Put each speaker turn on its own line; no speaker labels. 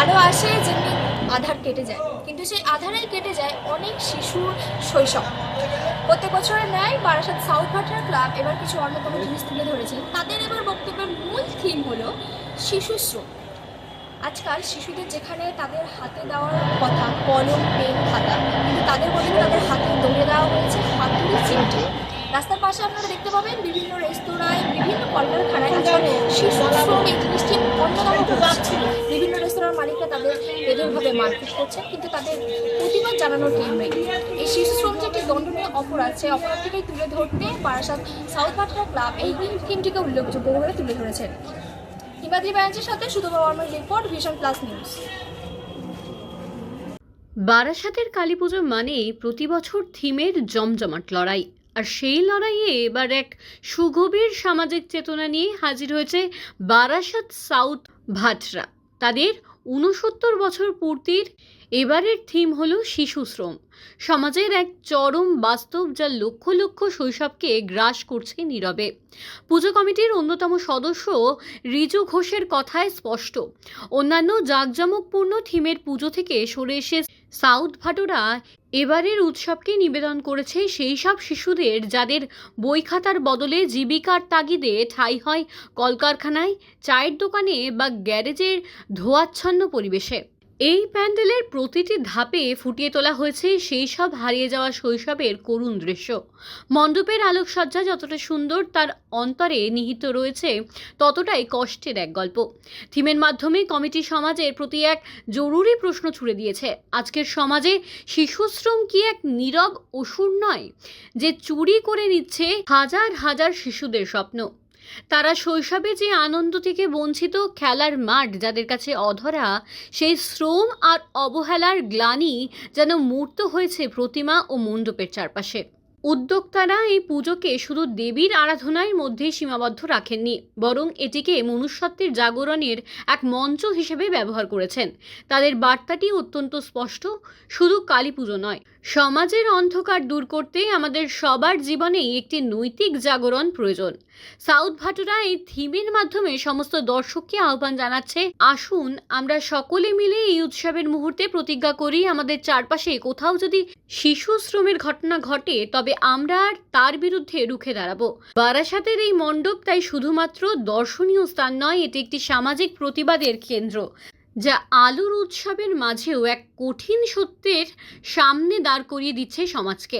আরও আসে যেমনি আধার কেটে যায়, কিন্তু সেই আধারেই কেটে যায় অনেক শিশুর শৈশব। প্রত্যেক বছরের ন্যায় বারাসাত সাউথ ভাটারা ক্লাব এবার কিছু অন্যতম জিনিস তুলে ধরেছিলেন। তাদের এবার বক্তব্যের মূল থিম হলো শিশু শ্রম। আজকাল শিশুদের যেখানে তাদের হাতে দেওয়ার কথা কলম, পেন, খাতা, কিন্তু তাদের বদলে তাদের হাতে ধরে দেওয়া হয়েছে হাতুড়ি, চিমটি। রাস্তার পাশে আপনারা দেখতে পাবেন বিভিন্ন রেস্তোরাঁয়, বিভিন্ন কলকারখানায় আজকাল শিশু শ্রম এই জিনিসটি অন্যতম হচ্ছে। বিভিন্ন রেস্তোরাঁর মালিকরা তাদের বেদরভাবে মারপিট করছেন, কিন্তু তাদের প্রতিবাদ জানানোর কেউ নেই। এই শিশু শ্রম যে একটি দণ্ডনীয় অপরাধ, সেই অপরাধটিকে তুলে ধরতে বারাসাত সাউথ ভাটারা ক্লাব এই থিমটিকে উল্লেখযোগ্য করে তুলে ধরেছেন। হিমাদ্রি ব্যানার্জির সাথে সুতপা বর্মার রিপোর্ট, ভিশন প্লাস নিউজ।
বারাসাতের কালীপুজো মানেই প্রতি বছর থিমের জমজমাট লড়াই, আর সেই লড়াইয়ে এবার এক সুগভীর সামাজিক চেতনা নিয়ে হাজির হয়েছে বারাসাত সাউথ ভাটরা। তাদের 69 বছর পূর্তির এবারের থিম হলো শিশু শ্রম, সমাজের এক চরম বাস্তব যা লক্ষ লক্ষ শৈশবকে গ্রাস করছে নীরবে। পুজো কমিটির অন্যতম সদস্য রিজু ঘোষের কথায় স্পষ্ট, অন্যান্য জাঁকজমকপূর্ণ থিমের পুজো থেকে সরে এসে সাউথ ভাটরা এবারের উৎসবকে নিবেদন করেছে সেই সব শিশুদের যাদের বই খাতার বদলে জীবিকার তাগিদে ঠাঁই হয় কলকারখানায়, চায়ের দোকানে বা গ্যারেজের ধোঁয়াচ্ছন্ন পরিবেশে। এই প্যান্ডেলের প্রতিটি ধাপে ফুটিয়ে তোলা হয়েছে সেই সব হারিয়ে যাওয়া শৈশবের করুণ দৃশ্য। মণ্ডপের আলোকসজ্জা যতটা সুন্দর, তার অন্তরে নিহিত রয়েছে ততটাই কষ্টের এক গল্প। থিমের মাধ্যমে কমিটি সমাজের প্রতি এক জরুরি প্রশ্ন ছুড়ে দিয়েছে, আজকের সমাজে শিশুশ্রম কি এক নীরব অসুর নয়, যে চুরি করে নিচ্ছে হাজার হাজার শিশুদের স্বপ্ন? তারা শৈশবে যে আনন্দ থেকে বঞ্চিত, খেলার মাঠ যাদের কাছে অধরা, সেই শ্রম আর অবহেলার গ্লানি যেন মূর্ত হয়েছে প্রতিমা ও মণ্ডপের চারপাশে। উদ্যোক্তারা এই পুজোকে শুধু দেবীর আরাধনার মধ্যেই সীমাবদ্ধ রাখেননি, বরং এটিকে মনুষ্যত্বের জাগরণের এক মঞ্চ হিসেবে ব্যবহার করেছেন। তাদের বার্তাটি অত্যন্ত স্পষ্ট, শুধু কালী পুজো নয়, সমাজের অন্ধকার দূর করতে আমাদের সবার জীবনেই একটি নৈতিক জাগরণ প্রয়োজন। সাউথ ভাটরা এই থিমের মাধ্যমে সমস্ত দর্শককে আহ্বান জানাচ্ছে, আসুন আমরা সকলে মিলে এই উৎসবের মুহূর্তে প্রতিজ্ঞা করি, আমাদের চারপাশে কোথাও যদি শিশু শ্রমের ঘটনা ঘটে তবে আমরা আর তার বিরুদ্ধে রুখে দাঁড়াবো। বারাসাতের এই মণ্ডপ তাই শুধুমাত্র দর্শনীয় স্থান নয়, এটি একটি সামাজিক প্রতিবাদের কেন্দ্র, যা আলোর উৎসবের মাঝেও এক কঠিন সত্যের সামনে দাঁড় করিয়ে দিচ্ছে সমাজকে।